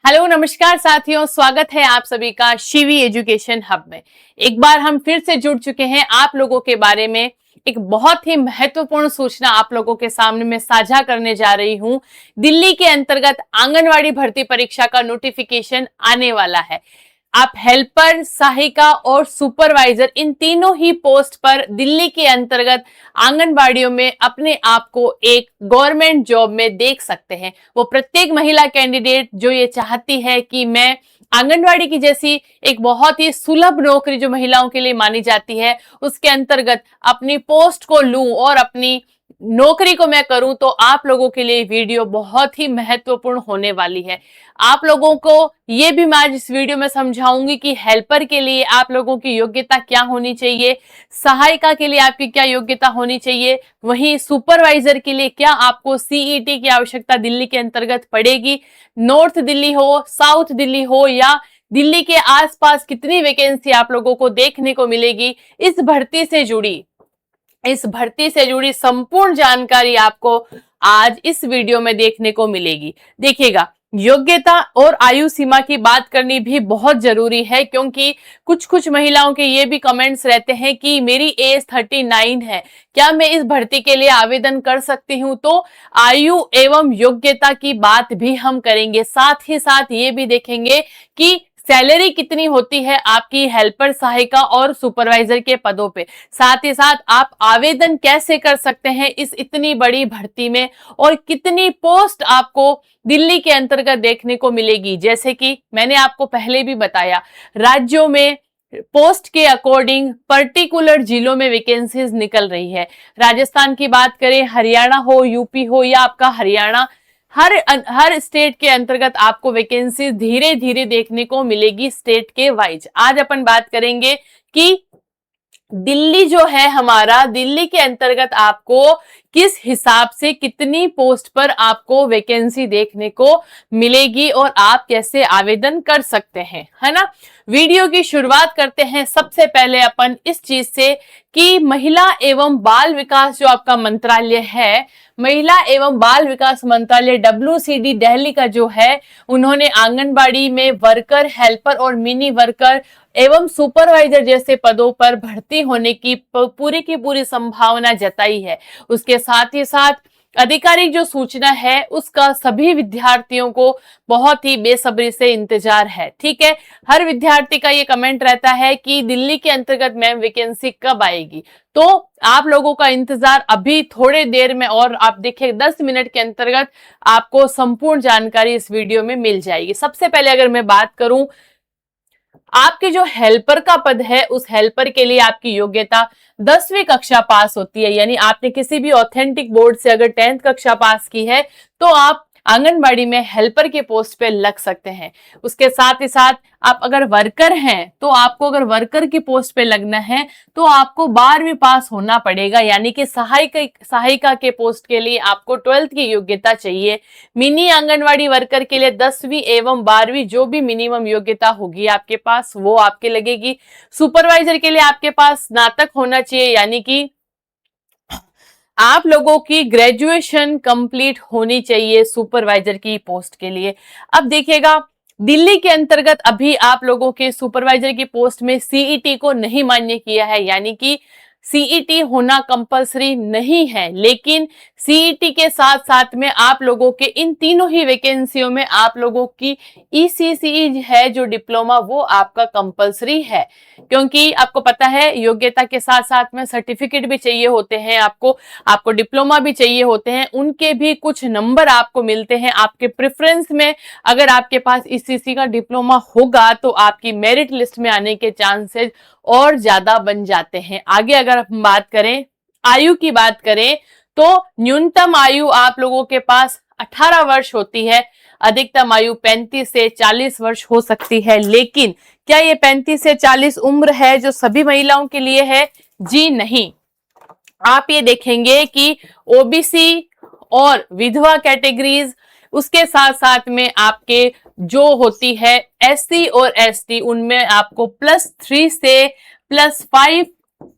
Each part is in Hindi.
हेलो नमस्कार साथियों, स्वागत है आप सभी का शिवी एजुकेशन हब में। एक बार हम फिर से जुड़ चुके हैं आप लोगों के बारे में। एक बहुत ही महत्वपूर्ण सूचना आप लोगों के सामने मैं साझा करने जा रही हूं। दिल्ली के अंतर्गत आंगनवाड़ी भर्ती परीक्षा का नोटिफिकेशन आने वाला है। आप हेल्पर, सहायिका और सुपरवाइजर इन तीनों ही पोस्ट पर दिल्ली के अंतर्गत आंगनबाड़ियों में अपने आप को एक गवर्नमेंट जॉब में देख सकते हैं। वो प्रत्येक महिला कैंडिडेट जो ये चाहती है कि मैं आंगनवाड़ी की जैसी एक बहुत ही सुलभ नौकरी जो महिलाओं के लिए मानी जाती है उसके अंतर्गत अपनी पोस्ट को लूं और अपनी नौकरी को मैं करूं, तो आप लोगों के लिए वीडियो बहुत ही महत्वपूर्ण होने वाली है। आप लोगों को ये भी मैं आज इस वीडियो में समझाऊंगी कि हेल्पर के लिए आप लोगों की योग्यता क्या होनी चाहिए, सहायिका के लिए आपकी क्या योग्यता होनी चाहिए, वहीं सुपरवाइजर के लिए क्या आपको सीईटी की आवश्यकता दिल्ली के अंतर्गत पड़ेगी। नॉर्थ दिल्ली हो, साउथ दिल्ली हो या दिल्ली के आसपास कितनी वैकेंसी आप लोगों को देखने को मिलेगी, इस भर्ती से जुड़ी संपूर्ण जानकारी आपको आज इस वीडियो में देखने को मिलेगी। देखिएगा, योग्यता और आयु सीमा की बात करनी भी बहुत जरूरी है, क्योंकि कुछ कुछ महिलाओं के ये भी कमेंट्स रहते हैं कि मेरी एज 39 है, क्या मैं इस भर्ती के लिए आवेदन कर सकती हूँ। तो आयु एवं योग्यता की बात भी हम करेंगे, साथ ही साथ ये भी देखेंगे कि सैलरी कितनी होती है आपकी हेल्पर, सहायिका और सुपरवाइजर के पदों पे। साथ ही साथ आप आवेदन कैसे कर सकते हैं इस इतनी बड़ी भर्ती में और कितनी पोस्ट आपको दिल्ली के अंतर्गत देखने को मिलेगी। जैसे कि मैंने आपको पहले भी बताया, राज्यों में पोस्ट के अकॉर्डिंग पर्टिकुलर जिलों में वैकेंसीज निकल रही है। राजस्थान की बात करें, हरियाणा हो, यूपी हो या आपका हरियाणा, हर स्टेट के अंतर्गत आपको वैकेंसी धीरे धीरे देखने को मिलेगी स्टेट के वाइज। आज अपन बात करेंगे कि दिल्ली जो है हमारा, दिल्ली के अंतर्गत आपको किस हिसाब से कितनी पोस्ट पर आपको वैकेंसी देखने को मिलेगी और आप कैसे आवेदन कर सकते हैं, है ना। वीडियो की शुरुआत करते हैं सबसे पहले अपन इस चीज से कि महिला एवं बाल विकास जो आपका मंत्रालय है, महिला एवं बाल विकास मंत्रालय WCD दिल्ली का जो है, उन्होंने आंगनबाड़ी में वर्कर, हेल्पर और मिनी वर्कर एवं सुपरवाइजर जैसे पदों पर भर्ती होने की पूरी संभावना जताई है। उसके साथ ही साथ आधिकारिक जो सूचना है उसका सभी विद्यार्थियों को बहुत ही बेसब्री से इंतजार है। ठीक है, हर विद्यार्थी का ये कमेंट रहता है कि दिल्ली के अंतर्गत मैम वैकेंसी कब आएगी। तो आप लोगों का इंतजार अभी थोड़े देर में, और आप देखिए 10 मिनट के अंतर्गत आपको संपूर्ण जानकारी इस वीडियो में मिल जाएगी। सबसे पहले अगर मैं बात करूं, आपके जो हेल्पर का पद है उस हेल्पर के लिए आपकी योग्यता 10वीं कक्षा पास होती है। यानी आपने किसी भी ऑथेंटिक बोर्ड से अगर 10th कक्षा पास की है तो आप आंगनबाड़ी में हेल्पर के पोस्ट पे लग सकते हैं। उसके साथ ही साथ आप अगर वर्कर हैं तो आपको, अगर वर्कर की पोस्ट पे लगना है तो आपको 12वीं पास होना पड़ेगा। यानी कि सहायिका के पोस्ट के लिए आपको 12th की योग्यता चाहिए। मिनी आंगनवाड़ी वर्कर के लिए 10वीं एवं 12वीं जो भी मिनिमम योग्यता होगी आपके पास वो आपके लगेगी। सुपरवाइजर के लिए आपके पास स्नातक होना चाहिए, यानी कि आप लोगों की ग्रेजुएशन कंप्लीट होनी चाहिए सुपरवाइजर की पोस्ट के लिए। अब देखिएगा, दिल्ली के अंतर्गत अभी आप लोगों के सुपरवाइजर की पोस्ट में सीईटी को नहीं मान्य किया है, यानी कि सीईटी होना कंपलसरी नहीं है, लेकिन सीईटी के साथ साथ में आप लोगों के इन तीनों ही वैकेंसियों में आप लोगों की ईसीसीई है जो डिप्लोमा, वो आपका कंपलसरी है। क्योंकि आपको पता है योग्यता के साथ साथ में सर्टिफिकेट भी चाहिए होते हैं, आपको डिप्लोमा भी चाहिए होते हैं, उनके भी कुछ नंबर आपको मिलते हैं आपके प्रेफरेंस में। अगर आपके पास ईसीसी का डिप्लोमा होगा तो आपकी मेरिट लिस्ट में आने के चांसेस और ज्यादा बन जाते हैं। आगे अगर हम बात करें, आयु की बात करें, तो न्यूनतम आयु आप लोगों के पास 18 वर्ष होती है, अधिकतम आयु 35 से 40 वर्ष हो सकती है। लेकिन क्या ये 35 से 40 उम्र है जो सभी महिलाओं के लिए है? जी नहीं। आप ये देखेंगे कि ओबीसी और विधवा कैटेगरीज, उसके साथ साथ में आपके जो होती है एससी और एसटी, उनमें आपको +3 से +5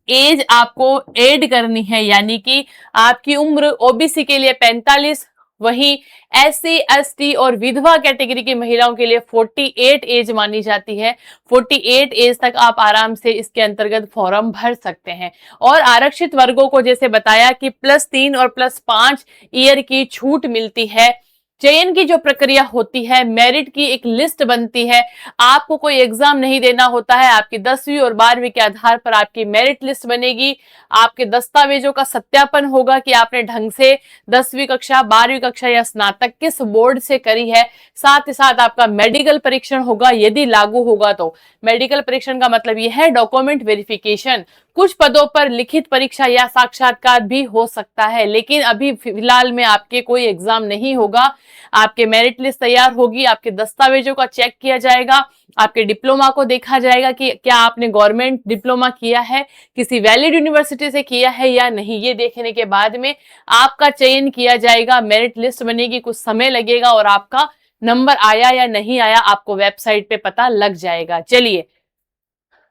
एज आपको ऐड करनी है। यानी कि आपकी उम्र ओबीसी के लिए 45 वहीं SC ST और विधवा कैटेगरी की महिलाओं के लिए 48 एज मानी जाती है। 48 एज तक आप आराम से इसके अंतर्गत फॉर्म भर सकते हैं। और आरक्षित वर्गों को जैसे बताया कि +3 और +5 ईयर की छूट मिलती है। चयन की जो प्रक्रिया होती है, मेरिट की एक लिस्ट बनती है, आपको कोई एग्जाम नहीं देना होता है, आपकी 10वीं और 12वीं के आधार पर आपकी मेरिट लिस्ट बनेगी। आपके दस्तावेजों का सत्यापन होगा कि आपने ढंग से 10वीं कक्षा, 12वीं कक्षा या स्नातक किस बोर्ड से करी है। साथ ही साथ आपका मेडिकल परीक्षण होगा, यदि लागू होगा तो। मेडिकल परीक्षण का मतलब यह है डॉक्यूमेंट वेरिफिकेशन। कुछ पदों पर लिखित परीक्षा या साक्षात्कार भी हो सकता है, लेकिन अभी फिलहाल में आपके कोई एग्जाम नहीं होगा। आपके मेरिट लिस्ट तैयार होगी, आपके दस्तावेजों का चेक किया जाएगा, आपके डिप्लोमा को देखा जाएगा कि क्या आपने गवर्नमेंट डिप्लोमा किया है, किसी वैलिड यूनिवर्सिटी से किया है या नहीं। ये देखने के बाद में आपका चयन किया जाएगा, मेरिट लिस्ट बनेगी, कुछ समय लगेगा और आपका नंबर आया या नहीं आया आपको वेबसाइट पे पता लग जाएगा। चलिए,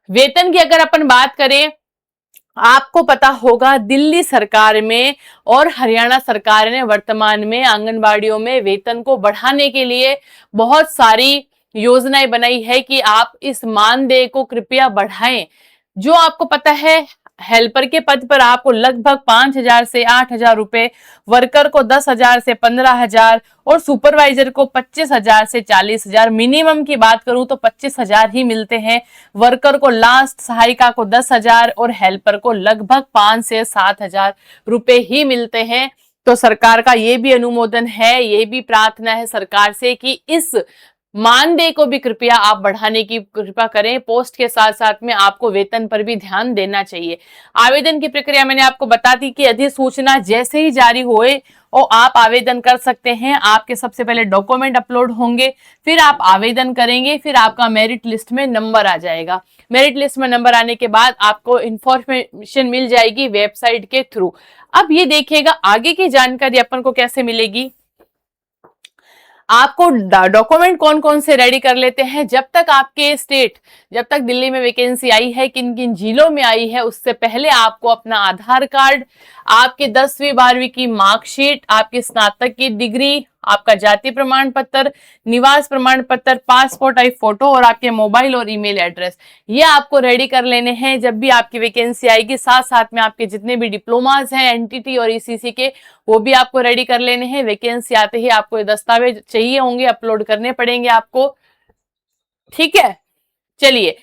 वेतन की अगर अपन बात करें, आपको पता होगा दिल्ली सरकार में और हरियाणा सरकार ने वर्तमान में आंगनबाड़ियों में वेतन को बढ़ाने के लिए बहुत सारी योजनाएं बनाई है कि आप इस मानदेय को कृपया बढ़ाएं। जो आपको पता है, हेल्पर के पद पर आपको लगभग 5,000 से 8,000 रुपए, वर्कर को 10,000 से 15,000 और सुपरवाइजर को 25,000 से 40,000, मिनिमम की बात करूं तो 25,000 ही मिलते हैं। वर्कर को लास्ट, सहायिका को 10,000 और हेल्पर को लगभग 5 से 7,000 रुपए ही मिलते हैं। तो सरकार का ये भी अनुमोदन है, ये भी प्रार्थना है सरकार से कि इस मानदेय को भी कृपया आप बढ़ाने की कृपा करें। पोस्ट के साथ साथ में आपको वेतन पर भी ध्यान देना चाहिए। आवेदन की प्रक्रिया मैंने आपको बता दी कि अधिसूचना जैसे ही जारी होए और आप आवेदन कर सकते हैं। आपके सबसे पहले डॉक्यूमेंट अपलोड होंगे, फिर आप आवेदन करेंगे, फिर आपका मेरिट लिस्ट में नंबर आ जाएगा। मेरिट लिस्ट में नंबर आने के बाद आपको इंफॉर्मेशन मिल जाएगी वेबसाइट के थ्रू। अब ये देखिएगा आगे की जानकारी अपन को कैसे मिलेगी। आपको डॉक्यूमेंट कौन कौन से रेडी कर लेते हैं, जब तक आपके स्टेट, जब तक दिल्ली में वैकेंसी आई है, किन किन जिलों में आई है, उससे पहले आपको अपना आधार कार्ड, आपके 10वीं 12वीं की मार्कशीट, आपकी स्नातक की डिग्री, आपका जाति प्रमाण पत्र, निवास प्रमाण पत्र, पासपोर्ट साइज फोटो और आपके मोबाइल और ईमेल एड्रेस, ये आपको रेडी कर लेने हैं जब भी आपकी वैकेंसी आएगी। साथ साथ में आपके जितने भी डिप्लोमास हैं एनटीटी और ईसीसी के, वो भी आपको रेडी कर लेने हैं। वैकेंसी आते ही आपको ये दस्तावेज चाहिए होंगे, अपलोड करने पड़ेंगे आपको, ठीक है। चलिए,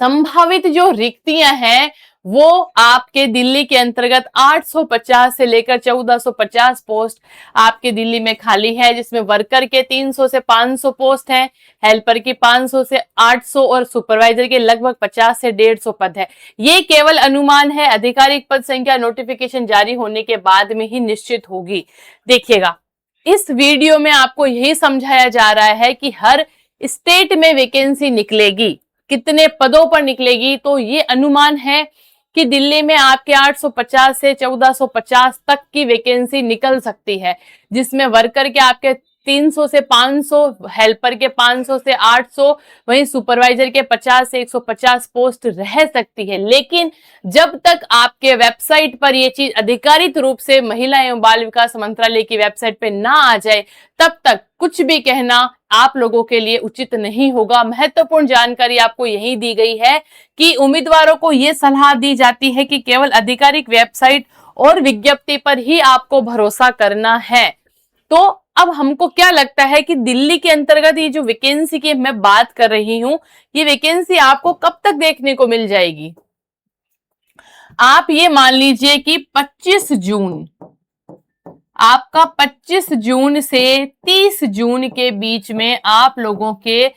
संभावित जो रिक्तियां हैं वो आपके दिल्ली के अंतर्गत 850 से लेकर 1450 पोस्ट आपके दिल्ली में खाली है, जिसमें वर्कर के 300 से 500 पोस्ट हैं, हेल्पर की 500 से 800 और सुपरवाइजर के लगभग 50 से 150 पद है। ये केवल अनुमान है, आधिकारिक पद संख्या नोटिफिकेशन जारी होने के बाद में ही निश्चित होगी। देखिएगा, इस वीडियो में आपको यही समझाया जा रहा है कि हर स्टेट में वैकेंसी निकलेगी, कितने पदों पर निकलेगी, तो ये अनुमान है कि दिल्ली में आपके 850 से 1450 तक की वैकेंसी निकल सकती है, जिसमें वर्कर के आपके 300 से 500, हेल्पर के 500 से 800, वहीं सुपरवाइजर के 50 से 150 पोस्ट रह सकती है। लेकिन जब तक आपके वेबसाइट पर यह चीज आधिकारिक रूप से महिला एवं बाल विकास मंत्रालय की वेबसाइट पे ना आ जाए, तब तक कुछ भी कहना आप लोगों के लिए उचित नहीं होगा। महत्वपूर्ण जानकारी आपको यही दी गई है कि उम्मीदवारों को यह सलाह दी जाती है कि केवल आधिकारिक वेबसाइट और विज्ञप्ति पर ही आपको भरोसा करना है। तो अब हमको क्या लगता है कि दिल्ली के अंतर्गत ये जो वैकेंसी की मैं बात कर रही हूं, ये वैकेंसी आपको कब तक देखने को मिल जाएगी। आप ये मान लीजिए कि 25 जून, आपका 25 जून से 30 जून के बीच में आप लोगों के,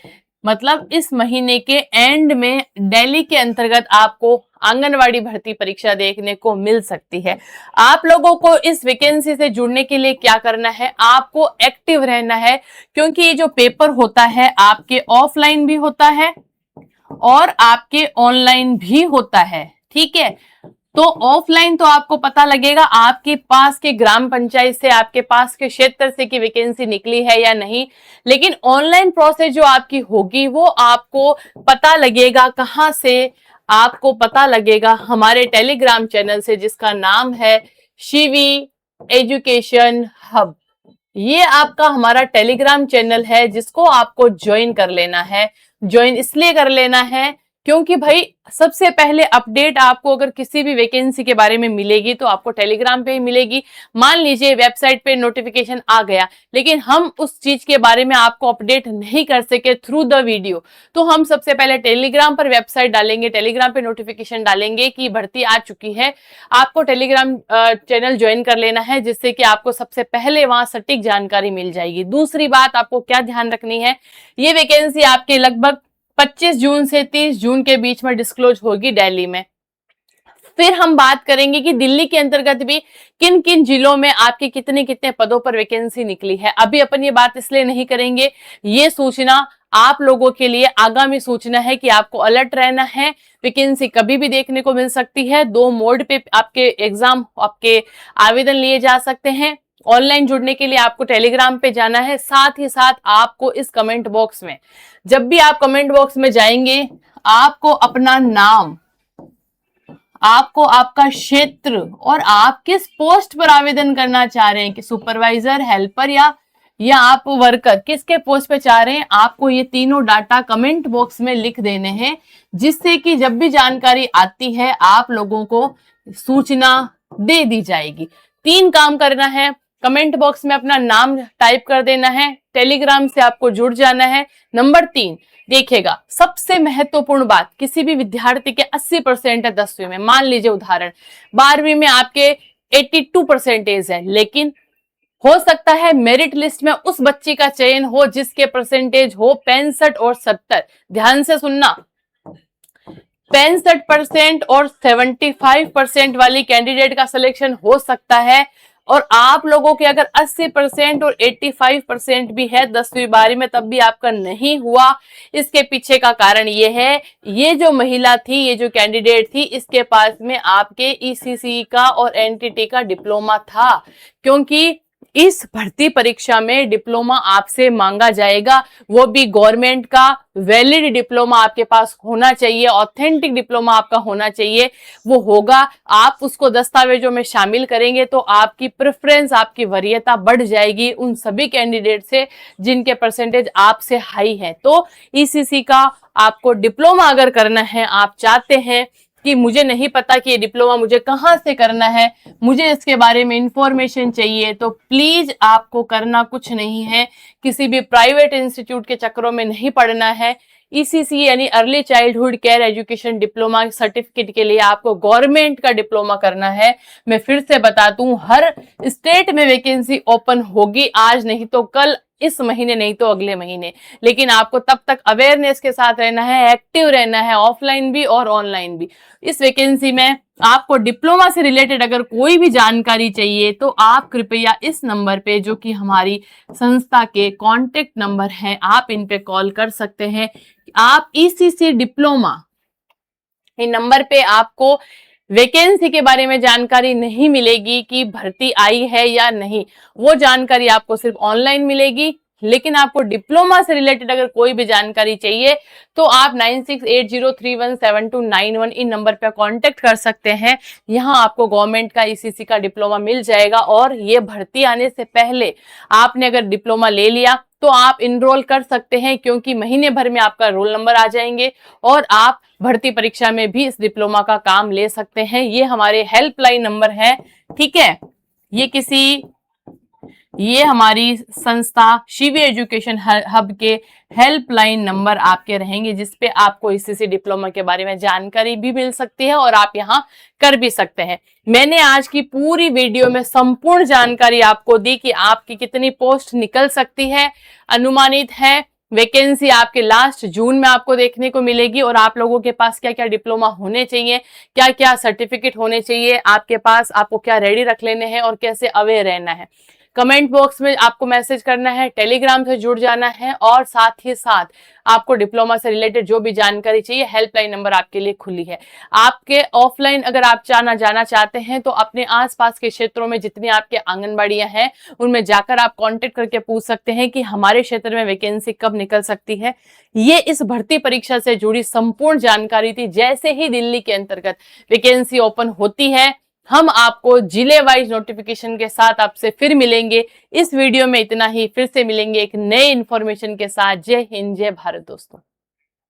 मतलब इस महीने के एंड में दिल्ली के अंतर्गत आपको आंगनवाड़ी भर्ती परीक्षा देखने को मिल सकती है। आप लोगों को इस वैकेंसी से जुड़ने के लिए क्या करना है, आपको एक्टिव रहना है, क्योंकि ये जो पेपर होता है आपके ऑफलाइन भी होता है और आपके ऑनलाइन भी होता है, ठीक है। तो ऑफलाइन तो आपको पता लगेगा आपके पास के ग्राम पंचायत से, आपके पास के क्षेत्र से कि वैकेंसी निकली है या नहीं, लेकिन ऑनलाइन प्रोसेस जो आपकी होगी वो आपको पता लगेगा कहां से, आपको पता लगेगा हमारे टेलीग्राम चैनल से, जिसका नाम है शिवी एजुकेशन हब, ये आपका हमारा टेलीग्राम चैनल है जिसको आपको ज्वाइन कर लेना है। ज्वाइन इसलिए कर लेना है क्योंकि भाई सबसे पहले अपडेट आपको अगर किसी भी वैकेंसी के बारे में मिलेगी तो आपको टेलीग्राम पे ही मिलेगी। मान लीजिए वेबसाइट पे नोटिफिकेशन आ गया लेकिन हम उस चीज के बारे में आपको अपडेट नहीं कर सके थ्रू द वीडियो, तो हम सबसे पहले टेलीग्राम पर वेबसाइट डालेंगे, टेलीग्राम पे नोटिफिकेशन डालेंगे कि भर्ती आ चुकी है। आपको टेलीग्राम चैनल ज्वाइन कर लेना है जिससे कि आपको सबसे पहले वहां सटीक जानकारी मिल जाएगी। दूसरी बात आपको क्या ध्यान रखनी है, ये वैकेंसी आपके लगभग 25 जून से 30 जून के बीच में डिस्क्लोज होगी दिल्ली में। फिर हम बात करेंगे कि दिल्ली के अंतर्गत भी किन किन जिलों में आपके कितने कितने पदों पर वैकेंसी निकली है। अभी अपन ये बात इसलिए नहीं करेंगे, ये सूचना आप लोगों के लिए आगामी सूचना है कि आपको अलर्ट रहना है। वैकेंसी कभी भी देखने को मिल सकती है। 2 मोड पे आपके एग्जाम, आपके आवेदन लिए जा सकते हैं। ऑनलाइन जुड़ने के लिए आपको टेलीग्राम पे जाना है। साथ ही साथ आपको इस कमेंट बॉक्स में, जब भी आप कमेंट बॉक्स में जाएंगे, आपको अपना नाम, आपको आपका क्षेत्र और आप किस पोस्ट पर आवेदन करना चाह रहे हैं कि सुपरवाइजर, हेल्पर या आप वर्कर, किसके पोस्ट पे चाह रहे हैं, आपको ये तीनों डाटा कमेंट बॉक्स में लिख देने हैं, जिससे कि जब भी जानकारी आती है आप लोगों को सूचना दे दी जाएगी। 3 काम करना है, कमेंट बॉक्स में अपना नाम टाइप कर देना है, टेलीग्राम से आपको जुड़ जाना है। नंबर 3, देखिएगा सबसे महत्वपूर्ण बात, किसी भी विद्यार्थी के 80% है 10वीं में, मान लीजिए उदाहरण 12वीं में आपके 82% है, लेकिन हो सकता है मेरिट लिस्ट में उस बच्ची का चयन हो जिसके परसेंटेज हो 65 और 70। ध्यान से सुनना, 65% और 75% वाली कैंडिडेट का सिलेक्शन हो सकता है, और आप लोगों के अगर 80% और 85% भी है 10वीं 12वीं में तब भी आपका नहीं हुआ। इसके पीछे का कारण ये है, ये जो महिला थी, ये जो कैंडिडेट थी, इसके पास में आपके ईसीसी का और एनटीटी का डिप्लोमा था, क्योंकि इस भर्ती परीक्षा में डिप्लोमा आपसे मांगा जाएगा, वो भी गवर्नमेंट का वैलिड डिप्लोमा आपके पास होना चाहिए, ऑथेंटिक डिप्लोमा आपका होना चाहिए। वो होगा, आप उसको दस्तावेजों में शामिल करेंगे तो आपकी प्रेफरेंस, आपकी वरीयता बढ़ जाएगी उन सभी कैंडिडेट से जिनके परसेंटेज आपसे हाई है। तो ईसीसी का आपको डिप्लोमा अगर करना है, आप चाहते हैं कि मुझे नहीं पता कि ये डिप्लोमा मुझे कहाँ से करना है, मुझे इसके बारे में इंफॉर्मेशन चाहिए, तो प्लीज आपको करना कुछ नहीं है, किसी भी प्राइवेट इंस्टीट्यूट के चक्करों में नहीं पड़ना है। ईसीसी यानी early childhood care education diploma certificate के लिए आपको गवर्नमेंट का डिप्लोमा करना है। मैं फिर से बता दूं, हर स्टेट में वैकेंसी ओपन होगी, आज नहीं तो कल, इस महीने नहीं तो अगले महीने, लेकिन आपको तब तक अवेयरनेस के साथ रहना है, एक्टिव रहना है, ऑफलाइन भी और ऑनलाइन भी। इस वैकेंसी में आपको डिप्लोमा से रिलेटेड अगर कोई भी जानकारी चाहिए तो आप कृपया इस नंबर पे, जो कि हमारी संस्था के कॉन्टेक्ट नंबर हैं, आप इन पे कॉल कर सकते हैं। आप ईसीसी डिप्लोमा, इन नंबर पे आपको वैकेंसी के बारे में जानकारी नहीं मिलेगी कि भर्ती आई है या नहीं, वो जानकारी आपको सिर्फ ऑनलाइन मिलेगी। लेकिन आपको डिप्लोमा से रिलेटेड अगर कोई भी जानकारी चाहिए तो आप 9680317291 इन नंबर पर कांटेक्ट कर सकते हैं। यहाँ आपको गवर्नमेंट का ईसीसी का डिप्लोमा मिल जाएगा, और ये भर्ती आने से पहले आपने अगर डिप्लोमा ले लिया तो आप इनरोल कर सकते हैं, क्योंकि महीने भर में आपका रोल नंबर आ जाएंगे और आप भर्ती परीक्षा में भी इस डिप्लोमा का काम ले सकते हैं। ये हमारे हेल्पलाइन नंबर है, ठीक है। ये हमारी संस्था शिवी एजुकेशन हब के हेल्पलाइन नंबर आपके रहेंगे, जिसपे आपको ईसीसी डिप्लोमा के बारे में जानकारी भी मिल सकती है और आप यहाँ कर भी सकते हैं। मैंने आज की पूरी वीडियो में संपूर्ण जानकारी आपको दी कि आपकी कितनी पोस्ट निकल सकती है, अनुमानित है। वैकेंसी आपके लास्ट जून में आपको देखने को मिलेगी, और आप लोगों के पास क्या क्या डिप्लोमा होने चाहिए, क्या क्या सर्टिफिकेट होने चाहिए आपके पास, आपको क्या रेडी रख लेने हैं और कैसे अवेयर रहना है। कमेंट बॉक्स में आपको मैसेज करना है, टेलीग्राम से जुड़ जाना है, और साथ ही साथ आपको डिप्लोमा से रिलेटेड जो भी जानकारी चाहिए, हेल्पलाइन नंबर आपके लिए खुली है। आपके ऑफलाइन अगर आप जाना चाहते हैं तो अपने आसपास के क्षेत्रों में जितनी आपके आंगनबाड़ियां हैं उनमें जाकर आप कांटेक्ट करके पूछ सकते हैं कि हमारे क्षेत्र में वैकेंसी कब निकल सकती है। ये इस भर्ती परीक्षा से जुड़ी संपूर्ण जानकारी थी। जैसे ही दिल्ली के अंतर्गत वैकेंसी ओपन होती है, हम आपको जिले वाइज नोटिफिकेशन के साथ आपसे फिर मिलेंगे। इस वीडियो में इतना ही, फिर से मिलेंगे एक नए इन्फॉर्मेशन के साथ। जय हिंद, जय भारत दोस्तों।